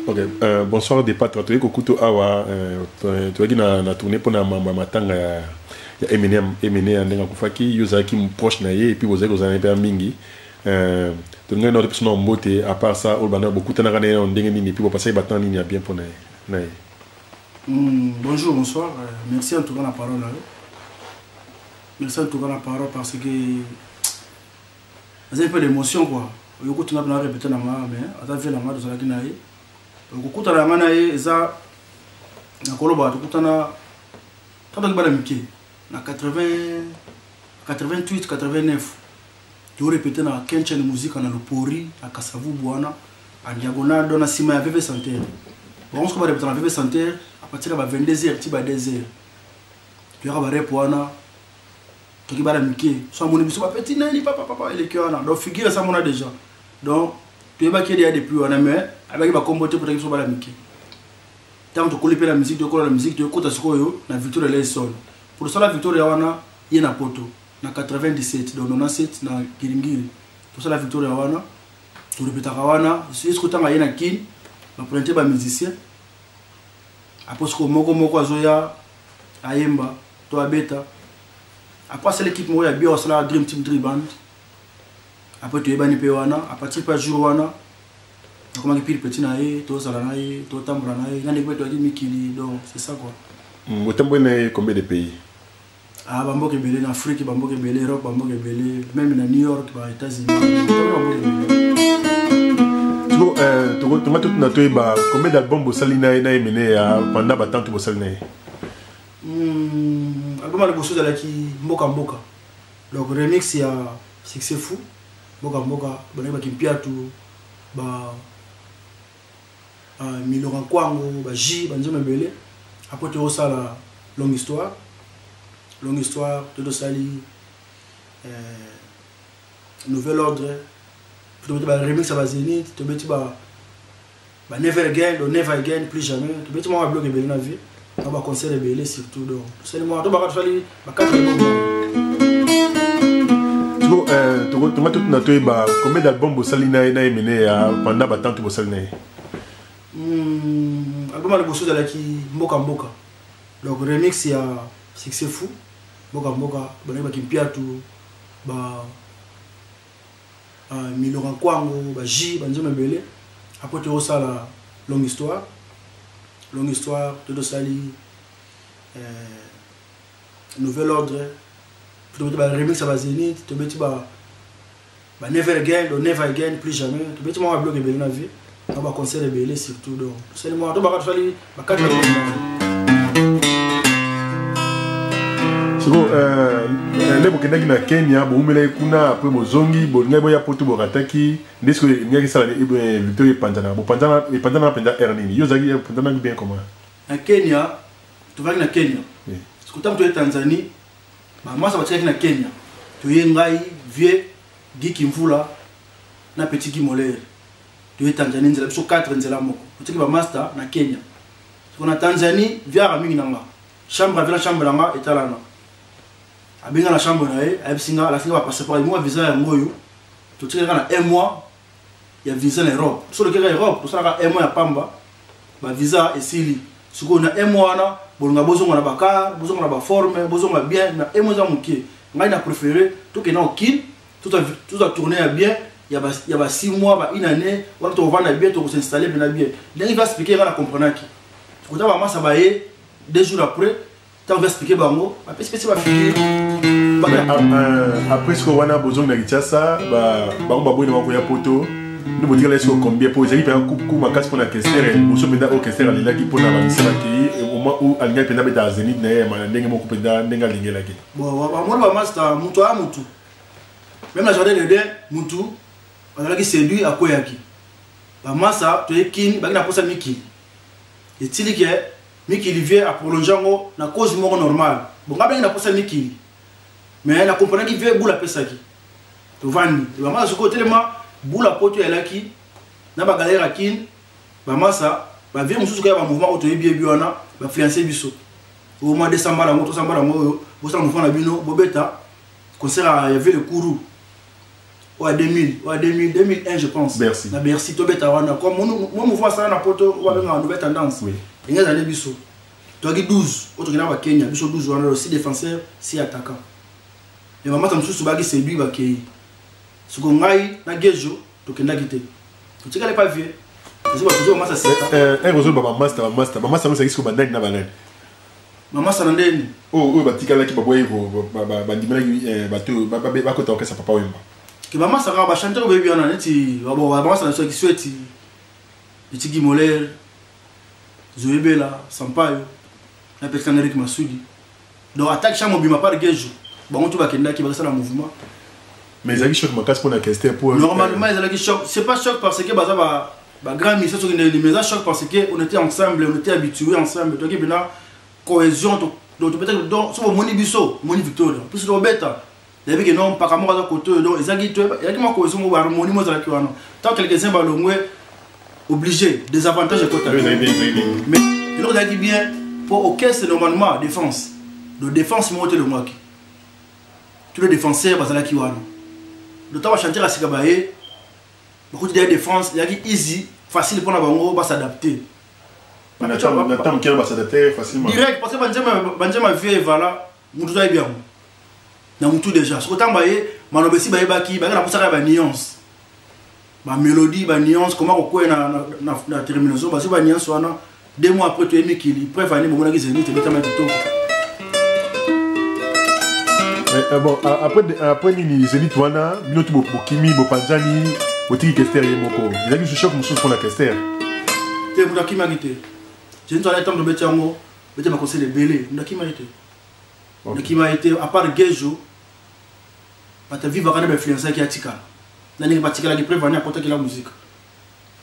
Ok, bonsoir des patrons. Tu es Kokuto Awa, tu es na tournée pour na matanga ya Eminem ndenga kufaki yozaki proche na ye et puis vous avez un mingi. Tu n'as pas de personne en beauté à part ça, au banner beaucoup t'en as gagné en dengue ni puis vous passez battant ni bien pour na. Bonjour, bonsoir. Merci en tout cas la parole. Merci en tout cas la parole parce que vous avez un peu d'émotion quoi. Vous avez tout répété dans ma mais à ta vie la main de ça qui n'a eu. Donc tout à la main nae ça na koloba tout na quand on va miki na 88 89 tu répété na kenchen musique na lopori à Kasavu Bwana à diagonale dans la cima ya VV Santerre. Bon on va répéter na VV Santerre à partir de 22h ti ba 2h. Tu aura ba wana to ki ba la miki so mon biso ba petit nani papa il est là donc figure ça mon a déjà. Donc tu es pas qu'il y a depuis on a mais avec ma comboté pour que soit la miki. Tant que tu la musique, tu la musique, tu écoutes ce qu'on a victoire les sols. Pour ça la victoire wana il y a na poto na 97 donc 97 na Kiringiri. Pour ça la victoire wana tu répètes wana si ce que tu as na kin na prendre ba musicien. Après ce que moko azoya ayemba to abeta. Après c'est l'équipe moi ya bien la Dream Team Band. Après tu es bani pe wana à partir pas jour wana comment il pile petit naïe to sala naïe to tambra naïe nani ko to di mikili donc c'est ça quoi. Motambo na combien de pays? Ah bambo ke belé en Afrique, bambo ke belé Europe, bambo ke belé même na New York, ba États-Unis. Tu m'as tout na toi ba combien d'albums bo salina na mené pendant ba temps tu bo salina? Album à bosso de qui mboka mboka. Donc remix il y a Succès Fou. Mboka mboka bana ba kimpiatu ba Milora Kwango, ba J, ba Nzome Belé. Après tu as la longue histoire. Longue histoire, tout ça nouvel ordre. Tu as un remix à Bazénith, tu as Never Again, Never Again, plus jamais. Tu as un blog Belé dans la vie. Tu as un concert de Belé surtout. Donc, c'est le moment. Tu as 4 tu m'as tout na toi ba combien d'albums bo salina na mené pendant ba temps tu bo salina? Album à bosso de qui mboka mboka. Donc remix il y a Succès Fou. Mboka mboka bana ba kimpiatu ba Milora Kwango, ba J, ba Nzome Belé. Après tu as la longue histoire. Longue histoire, tout ça nouvel ordre. Tu as un remix à Bazénith, tu as Never Again, Never Again, plus jamais. Tu as un blog Belé dans la vie. Tu as un concert de Belé surtout. Donc, c'est le moment. Tu as 4 les Burkinabé na Kenya, boumele kuna après bozongi, bonga boya poto borataki, disco ngaki sala Victoria Pandana, Pandana penda Ernini. Yozaki Pandana bien comment? Na Kenya, tu vas na Kenya. Parce que tu es Tanzanie, moi ça va tirer na Kenya. Tu es ngai vieux Guy Kimvula na petit Guy Moller. Tu es Tanzanie, nzela biso 4 nzela moko. Tu es ba master na Kenya. Parce que na Tanzanie, via ramingi nanga. Chambre avec la chambre nanga etalana. Abinga la chambre nae, absinga la finga va passer par moi visa ya ngoyo. Tu tire na 1 mois ya visa en Europe. Sur le cas Europe, tu sera 1 mois ya pamba. Ba visa esili. Suko na 1 mois na bolunga bozonga na bakar, bozonga na ba forme, bozonga bien na 1 mois za mukie. Ngai na préféré tout que na okil, tout a tourné bien, il y a 6 mois, ba 1 année, on te vendre bien, tu s'installer bien bien. Donc il va expliquer va comprendre qui. Tu connais maman ça va 2 jours après, tu vas expliquer bango, après c'est va filer. Après ce qu'on a besoin de ça, on va boire dans la poto. Nous vous dire les choses combien pour les gens qui ont casse pour la question. Nous sommes dans orchestre à l'île qui pour la mise et au moment où Alga Penda est à Zénith, n'ayez mon coupé d'un n'ayez ligne là. Bon, moi master mutu à mutu. Même la journée de deux mutu, on a qui séduit à Koyaki. La massa, tu es kin, bah il a posé Miki. Et tu dis que Miki vient à prolonger na cause mort normale. Bon, quand il a posé Miki. Mais la compagnie qui veut boule à Pesaki. Tu vends. La massa ce côté tellement boule à poto elle a qui na ba galère à kin. La massa, bah vient musu que un mouvement auto bien biona, bah fiancé biso. Au mois de décembre la moto samba la moto, vous ça mouvement la bino, bobeta. Concert il y avait le Kourou. Ouais, 2000, ouais, 2001, je pense. Merci. Na Bercy, to beta wana. Comme moi, mouvement ça na poto, ou avec une nouvelle tendance. Oui. Il y a des biso. Tu as 12, autre qui n'a Kenya, biso 12, on a aussi défenseur, 6 attaquants. Et maman, tu as sous bagi c'est lui qui. Ce qu'on a eu, na Gejo, tu as quitté. Tu n'as pas vu. Tu sais pas, tu as ça. Un réseau de maman, ça nous existe comme un na banane. Maman, ça n'en est. Oh, batika là qui va boire, bandimela, bateau, bakota okesa papa wemba. Que maman, ça va chanter au bébé, on a dit, bon, maman, ça n'a pas qui souhaite. Petit Guy Moller, Zoébela, Sampaio, un petit Eric Massoudi. Donc, attaque chaque mobile, ma part de Gejo. Bon, tout va qu'il va rester dans le mouvement. Mais ils ont choc ma casse pour la question pour. Normalement, ils ont choc. C'est pas choc parce que bah grand mission sur une mais choc parce que on était ensemble, on était habitués ensemble. Donc il y a une cohésion. Donc peut-être donc sur mon ibiso, mon victoire. Plus de bêta. Il y avait que non pas comme à côté. Donc ils ont dit il y a qui ma cohésion, mon harmonie, moi ça qui va non. Tant que quelqu'un va le obligé des avantages à côté. Mais il leur a dit bien pour aucun c'est normalement défense. De défense monter le mois qui. Tous les défenseurs basala qui va non. Le temps va chanter à Sikabaye, beaucoup de défense, il y a qui easy, facile pour la bango, va s'adapter. Le temps qui va s'adapter facilement. Direct, parce que Benjamin vie voilà, nous tout est bien. Nous tout déjà. Ce que temps baye, manobesi baye baki, baye la pousse à la nuance. Ma mélodie, ma nuance, comment on cogne na terminaison, parce que ma nuance wana 2 mois après tu es mis qu'il préfère mon qui zénith, tu mets ta main tout. Bon, après ni Zénith wana, binotu bokimi, bopanjani, botiki Kester yemoko. Il a vu ce choc monsieur pour la Kester. Te mudaki magite. Je ne sais pas temps de betiango, beti ma conseil de belé, mudaki magite. Mudaki magite à part Gejo, pas ta vie va quand même influencer qui atika. Nani pas tika la qui prévenir à côté de la musique.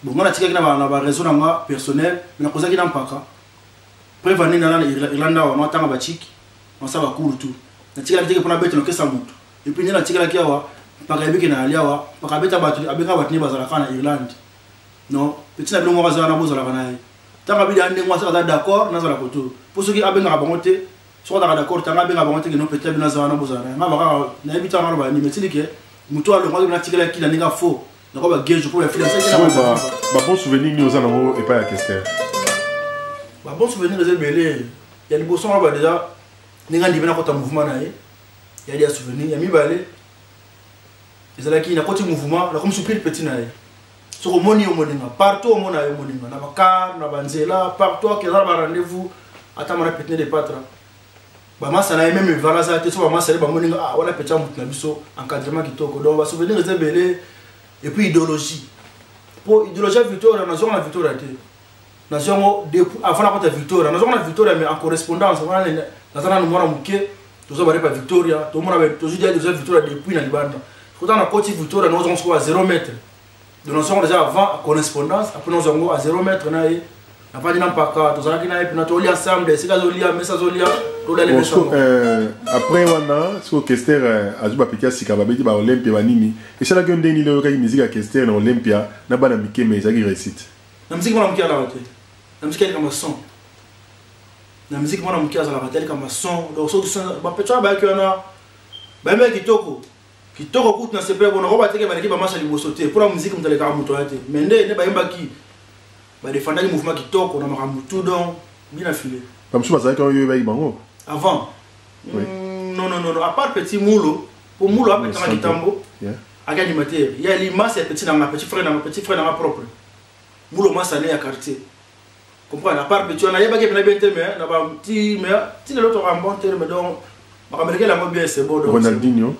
Bon, moi la tika qui na raison nga personnel, mais na cause qui n'a pas ka. Prévenir na Irlanda on attend ba chiki, on ça va court tout. Na tika la pour na bête no kesa mutu. Et puis na tika la qui awa, para ebiki na aliawa, para beta batu abeka batni bazala kana Irlande. Non, petit na bilo mo bazala na bozala kana. Tanga bi ande moi ça d'accord na zala koto. Pour ceux qui abenga bangote, soit d'accord tanga benga bangote que non peut-être na zala na bozala. Na ba na ebita na ba ni metilike, mutu alo mo na tika la qui na ninga faux. Na ko ba Gejo pour la filer ça ba bon souvenir ni ozana mo et pas la Kester. Ba bon souvenir les belé. Il y a des bossons là déjà. Ninga ndibena kota mouvement na ye. Il y a des souvenirs, il y a mi balé. Et c'est là qu'il y a côté mouvement, là comme super petit na ye. Sur moni au moninga, partout au mona au moninga, na bakar, na banzela, partout qui a rendez-vous, attends ma pétner des patra. Ba masa na même valaza te so ba masa ba moninga ah wala pecha mutu na biso encadrement kitoko. Donc ba souvenir les belé et puis idéologie. Pour idéologie victoire na zone la victoire te. Na zone avant la porte victoire, na zone la victoire mais en correspondance na nous mwana muke tozo ba Victoria to mona ba tozo dia déjà Victoria depuis na libanda pourtant na côté Victoria nous on à 0 mètre de nous sommes déjà avant correspondance après nous on à 0 mètre na ye na pas dina mpaka tozo ki na et na to li ensemble c'est kazolia messazolia to la leçon après wana so Kester azuba pikia sikaba beti ba Olympia banini et ça la que ndeni le ka musique à Kester na Olympia na bana mikeme ezaki réussite na musique mwana mukia la wote na musique comme son. La musique mwana mukia za la batelle comme son donc so ba pecha ba ki wana ba me kitoko kutu na sepe bona ko bateke ba ba masha libosote pour la musique mutale ka muto ate mais ne ba yemba ki ba défendre le mouvement kitoko na makamutu donc bien affilé comme ça ça quand yo ba bango avant non à part petit Moulo pour Moulo a petit kitambo a animateur il y a l'image c'est petit frère na propre Moulo masane ya quartier. Comprends, à part petit on a yeba ke na bien mais na ba ti mais ti le autre en bon terme donc ba américain la bien c'est bon donc Ronaldinho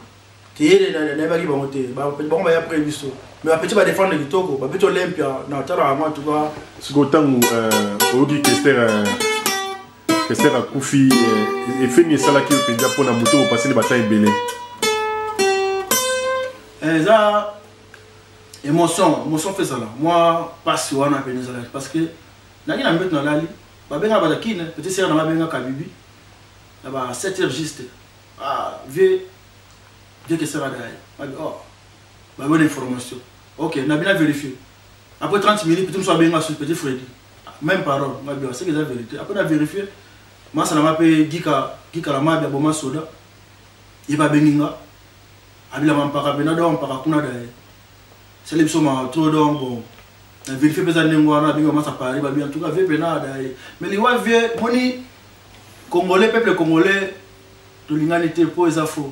ti na yeba ki ba monter ba bon ba ya prévision mais petit ba défendre kitoko ba petit Olympia na tara moi tu vois ce que tant ogi Kester a kufi et fait ni sala ki penja pour na moto passer les batailles belé ça émotion fait ça là moi passe wana penza parce que na kina mbet na lali ba benga ba kina petit sœur na benga kabibi na ba 7h juste vieux que ça va d'ailleurs oh ba bonne information OK na bien vérifier après 30 minutes petit soit benga sur petit Freddy même parole ma bien c'est que la vérité après na vérifier moi ça na m'a payé gika la mabia boma soda il va benga abila mampaka bena do mampaka kuna dae c'est les psoma trop donc bon la vérifier pesa nengwana binga masa Paris ba bien en tout cas ve bena dae mais les wa vie moni congolais peuple congolais to l'humanité pour les afro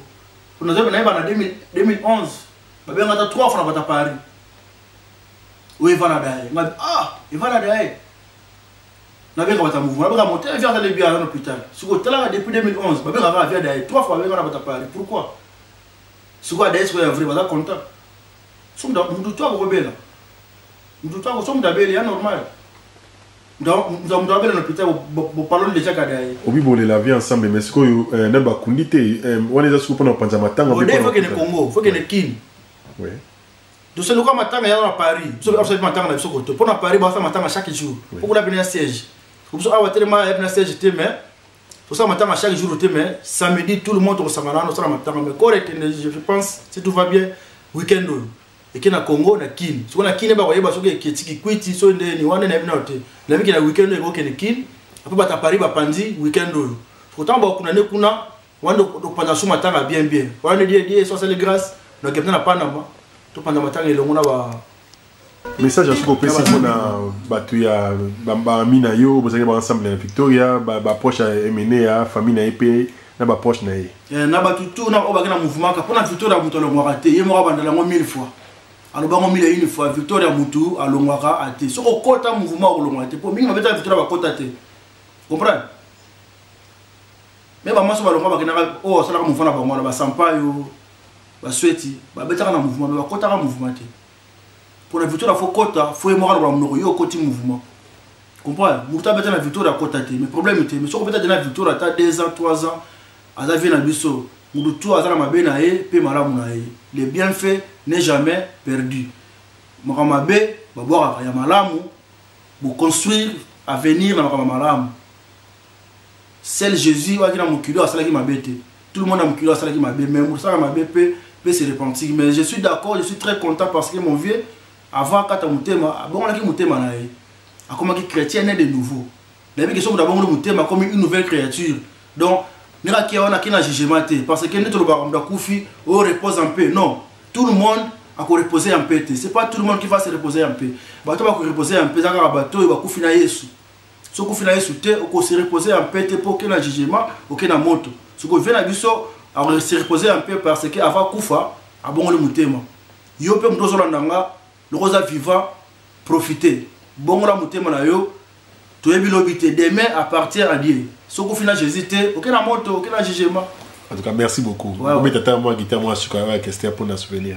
on a déjà en 2011 ba bien ngata 3 fois na Paris oui va dae ah il va dae na bien ka mouvement ba monter vers aller bien à l'hôpital sur là depuis 2011 ba bien va vers dae 3 fois ba bien na Paris pourquoi c'est quoi d'ailleurs c'est vrai va content somme da mudu to akobela mudu to ko somme da beli ya normal donc da beli na pita bo parlons déjà kada obi bolé la vie ensemble mais ce que na ba kundité on est sur pour panza matanga on faut que ne Congo faut que ne kin oui donc c'est le cas matanga ya na Paris so absolument matanga na biso koto pour na Paris ba fa matanga chaque jour pour la venir siège pour ça awa tellement na siège te mais pour ça matanga chaque jour te mais samedi tout le monde au samana no ça matanga mais correct je pense si tout va bien week-end et qui na Congo na kin so na kin ba koyeba so ke kitiki kwiti so ndeni wana na bina hote na biki na weekend ko ke kin après ba ta Paris ba pandi weekend oyo pourtant ba kuna ne kuna wando do panda so matanga bien wana die so c'est les grâce na kepna na panama to panda matanga elongo na ba message à ce qu'on peut c'est na batu ya ba mina yo bozali ba ensemble na Victoria ba proche emene ya famille na EP na ba proche na ye na ba tutu na o ba na mouvement ka pona Victoria muto lo ngwaka te ye mo ba ndala ngo 1000 fois alors bango mille une fois Victoria mutu alongwaka ate so ko kota mouvement ko longwa te po mingi mabeta Victoria ba kota te comprendre mais ba maso ba longwa ba kena o sala ka mouvement na bango ba sampayo ba sweti ba beta na mouvement ba kota ka mouvement te pour la Victoria faut kota faut mo ba mnoko yo koti mouvement comprendre mutu beta na Victoria kota te mais problème te mais so ko beta na Victoria ta 2 ans 3 ans aza vie na biso mutu azala mabe na ye pe malamu na ye les bienfaits n'est jamais perdu makamabe babwa ya malamu pour construire avenir na makamalamu seul Jésus wa kina mukilo asala ki mabete tout le monde a mukilo asala ki mabe mais musala mabe peut se repentir mais je suis d'accord je suis très content parce que mon vieux avant kata mutema bon la ki mutema na ye akoma ki chrétien né de nouveau la vie que son d'abord mutema comme une nouvelle créature donc nira ki ona kina jugement parce que nous ba mda kufi au repose en paix non tout le monde a reposer en paix c'est pas tout le monde qui va se reposer en paix bato ba reposer en paix zaka bato ba kufi na Yesu so kufi na Yesu te o se reposer en paix pour que na jugement ok na moto so ko vena biso a se reposer en paix parce que avant kufa abongo le mutema yo pe mdozo landanga le rosa vivant profiter bongo la mutema na yo to ebi lobité demain à partir à Dieu so kufi na Jésus te ok na moto ok na jugement. En tout cas merci beaucoup. Vous mettez à moi guitare moi sur la question pour nous souvenir.